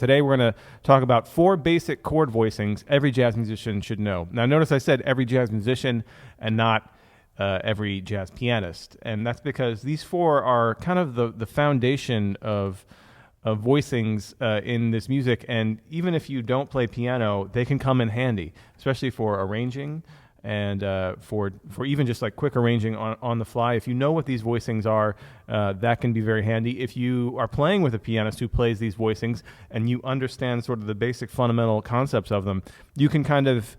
Today we're going to talk about 4 basic chord voicings every jazz musician should know. Now notice I said every jazz musician and not every jazz pianist. And that's because these 4 are kind of the foundation of voicings in this music. And even if you don't play piano, they can come in handy, especially for arranging and for even just like quick arranging on the fly. If you know what these voicings are, that can be very handy. If you are playing with a pianist who plays these voicings and you understand sort of the basic fundamental concepts of them, you can kind of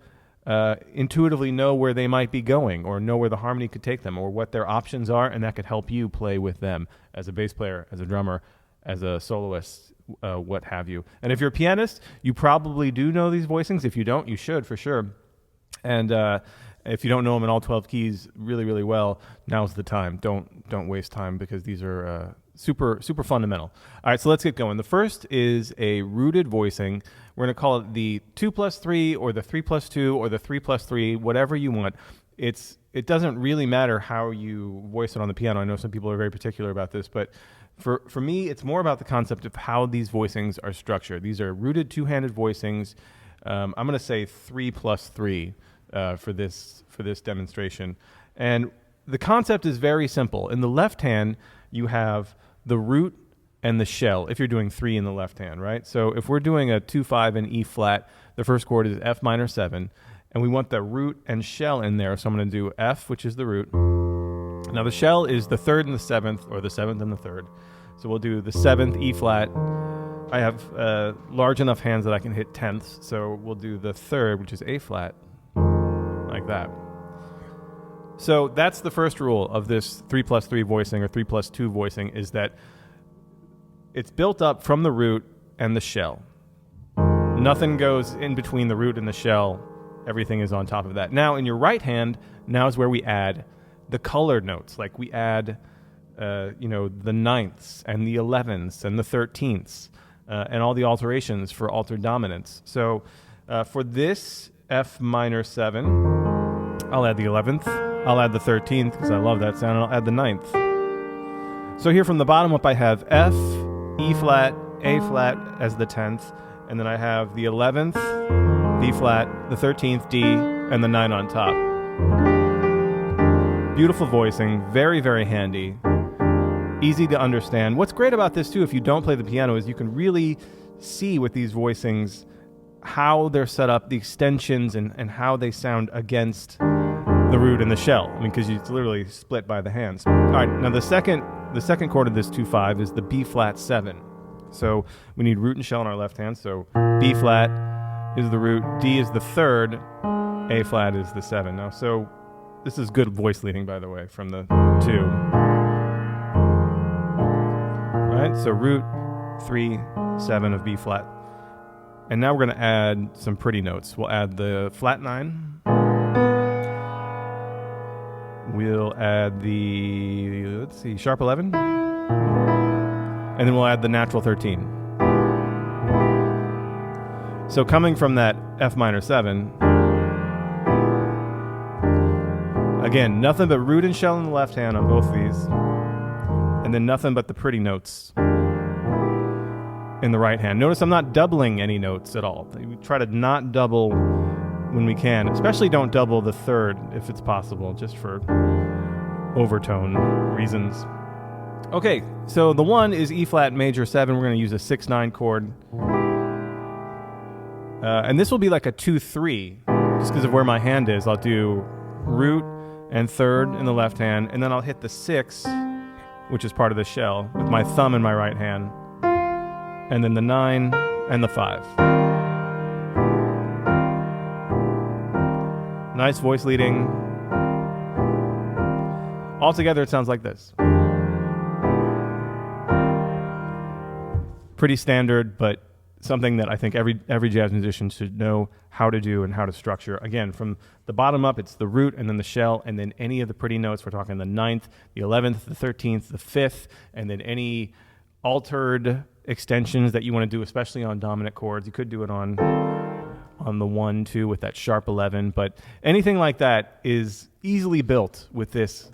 intuitively know where they might be going or know where the harmony could take them or what their options are, and that could help you play with them as a bass player, as a drummer, as a soloist, what have you. And if you're a pianist, you probably do know these voicings. If you don't, you should for sure. And if you don't know them in all 12 keys really, really well, now's the time. Don't waste time because these are super fundamental. All right, so let's get going. The first is a rooted voicing. We're going to call it the 2+3 or the 3+2 or the 3+3, whatever you want. It doesn't really matter how you voice it on the piano. I know some people are very particular about this, but for me, it's more about the concept of how these voicings are structured. These are rooted two-handed voicings. I'm going to say 3+3 for this demonstration. And the concept is very simple. In the left hand, you have the root and the shell, if you're doing 3 in the left hand, right? So if we're doing a 2-5 and E flat, the first chord is F minor 7, and we want the root and shell in there. So I'm going to do F, which is the root. Now the shell is the 3rd and the 7th, or the 7th and the 3rd. So we'll do the 7th E flat. I have large enough hands that I can hit 10ths, so we'll do the 3rd, which is A flat, like that. So that's the first rule of this 3+3 voicing or 3+2 voicing, is that it's built up from the root and the shell. Nothing goes in between the root and the shell. Everything is on top of that. Now, in your right hand, now is where we add the colored notes. Like we add, the 9ths and the 11ths and the 13ths and all the alterations for altered dominance. So for this F minor 7, I'll add the 11th. I'll add the 13th because I love that sound, and I'll add the 9th. So here from the bottom up, I have F, E flat, A flat as the 10th, and then I have the 11th, B flat, the 13th, D, and the 9 on top. Beautiful voicing, very, very handy, easy to understand. What's great about this too, if you don't play the piano, is you can really see with these voicings how they're set up, the extensions, and how they sound against the root and the shell. I mean, because it's literally split by the hands. All right, now the second chord of this 2-5 is the B flat 7. So we need root and shell in our left hand. So B flat is the root, D is the 3rd, A flat is the 7. Now, so this is good voice leading, by the way, from the 2. Right, so root, 3, 7 of B flat. And now we're going to add some pretty notes. We'll add the flat 9. We'll add the, sharp 11. And then we'll add the natural 13. So coming from that F minor 7, again, nothing but root and shell in the left hand on both of these. And then nothing but the pretty notes in the right hand. Notice I'm not doubling any notes at all. We try to not double when we can. Especially don't double the 3rd if it's possible, just for overtone reasons. Okay, so the 1 is E flat major 7. We're going to use a 6-9 chord. And this will be like a 2-3, just because of where my hand is. I'll do root and 3rd in the left hand, and then I'll hit the 6, which is part of the shell, with my thumb in my right hand, and then the 9 and the 5. Nice voice leading. Altogether, it sounds like this. Pretty standard, but something that I think every jazz musician should know how to do and how to structure. Again, from the bottom up, it's the root and then the shell, and then any of the pretty notes. We're talking the 9th, the 11th, the 13th, the 5th, and then any altered extensions that you want to do, especially on dominant chords. You could do it on the 1, 2 with that sharp 11, but anything like that is easily built with this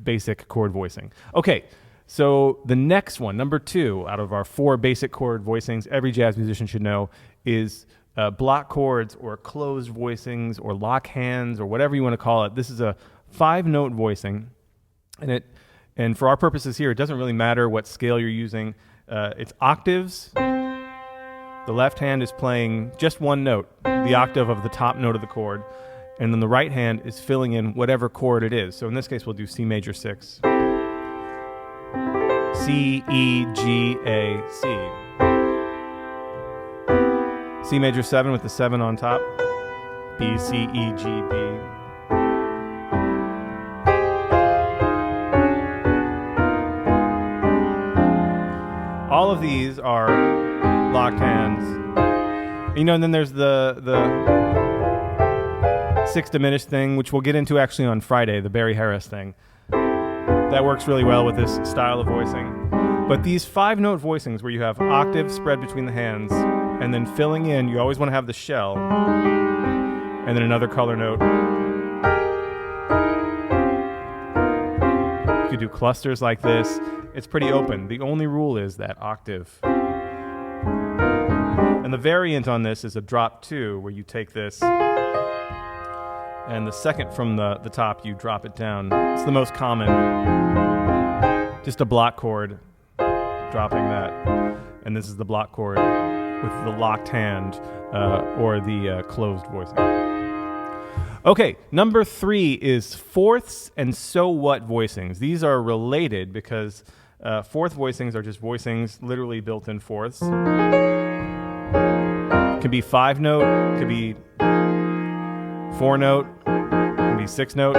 basic chord voicing. Okay, So the next one, number 2, out of our 4 basic chord voicings every jazz musician should know is block chords or closed voicings or lock hands or whatever you want to call it. This is a 5-note voicing, and for our purposes here, it doesn't really matter what scale you're using. It's octaves. The left hand is playing just one note, the octave of the top note of the chord, and then the right hand is filling in whatever chord it is. So in this case, we'll do C major 6, C, E, G, A, C. C major 7 with the 7 on top, B, C, E, G, B. All of these are locked hands. And then there's the 6 diminished thing, which we'll get into actually on Friday, the Barry Harris thing. That works really well with this style of voicing. But these 5-note voicings where you have octaves spread between the hands and then filling in, you always want to have the shell and then another color note. You could do clusters like this. It's pretty open. The only rule is that octave. And the variant on this is a drop 2, where you take this and the second from the top, you drop it down. It's the most common. Just a block chord, dropping that. And this is the block chord with the locked hand or the closed voicing. Okay, number 3 is fourths and so what voicings. These are related because fourth voicings are just voicings literally built in fourths. Could be 5-note, could be 4-note, could be 6-note.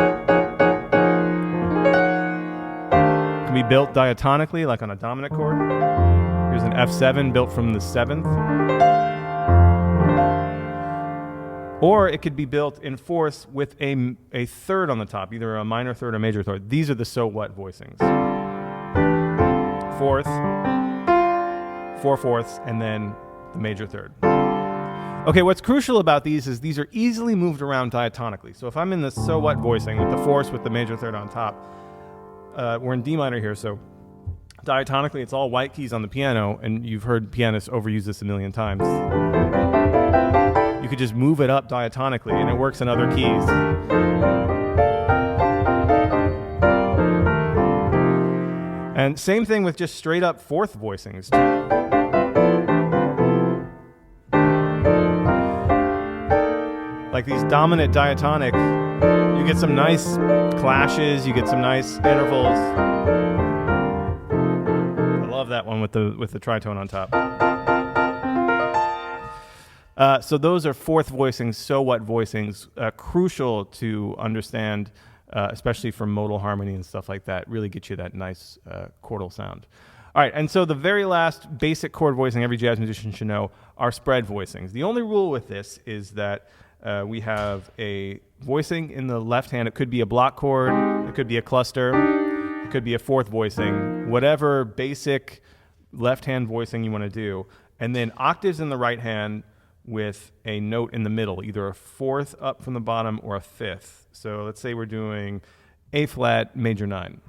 Could be built diatonically, like on a dominant chord. Here's an F7 built from the 7th. Or it could be built in fourths with a third on the top, either a minor third or major third. These are the so what voicings. Fourth, 4 fourths, and then the major third. Okay, what's crucial about these is these are easily moved around diatonically. So if I'm in the so what voicing with the fourths with the major third on top, we're in D minor here, so diatonically it's all white keys on the piano, and you've heard pianists overuse this a million times. You could just move it up diatonically, and it works in other keys. And same thing with just straight up fourth voicings. Like these dominant diatonic, you get some nice clashes, you get some nice intervals. I love that one with the tritone on top. So those are fourth voicings, so what voicings, crucial to understand, especially for modal harmony and stuff like that. Really get you that nice chordal sound. All right, and so the very last basic chord voicing every jazz musician should know are spread voicings. The only rule with this is that we have a voicing in the left hand. It could be a block chord, it could be a cluster, it could be a fourth voicing, whatever basic left hand voicing you want to do. And then octaves in the right hand with a note in the middle, either a fourth up from the bottom or a fifth. So let's say we're doing A flat major 9.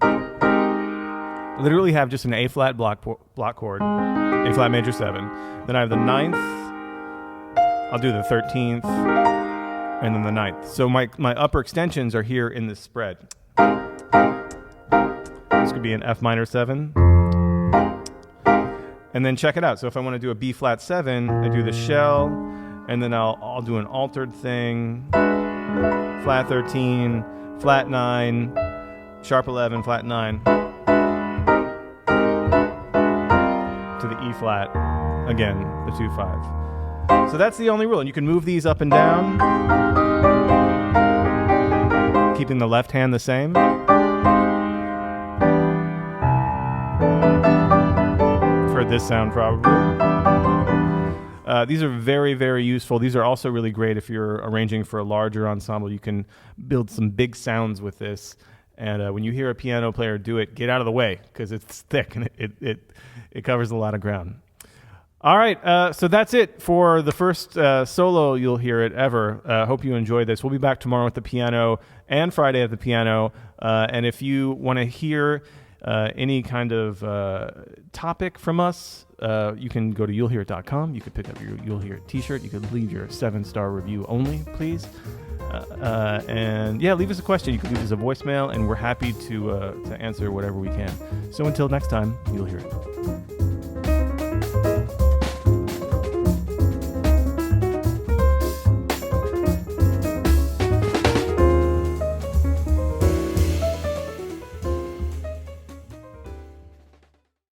Literally have just an A flat block chord, A flat major 7. Then I have the 9th, I'll do the 13th, and then the 9th. So my upper extensions are here in this spread. This could be an F minor 7. And then check it out. So if I want to do a B flat 7, I do the shell, and then I'll do an altered thing, flat 13, flat 9, sharp 11, flat 9, to the E flat, again, the 2-5. So that's the only rule, and you can move these up and down, keeping the left hand the same. Heard this sound probably. These are very, very useful. These are also really great if you're arranging for a larger ensemble. You can build some big sounds with this. And when you hear a piano player do it, get out of the way because it's thick and it covers a lot of ground. All right, so that's it for the first solo you'll hear it ever. Hope you enjoyed this. We'll be back tomorrow with the piano and Friday at the piano. And if you want to hear any kind of topic from us, you can go to you'llhearit.com. You could pick up your You'll Hear It t-shirt. You could leave your 7-star review only, please. And yeah, leave us a question. You can leave us a voicemail, and we're happy to answer whatever we can. So until next time, You'll Hear It.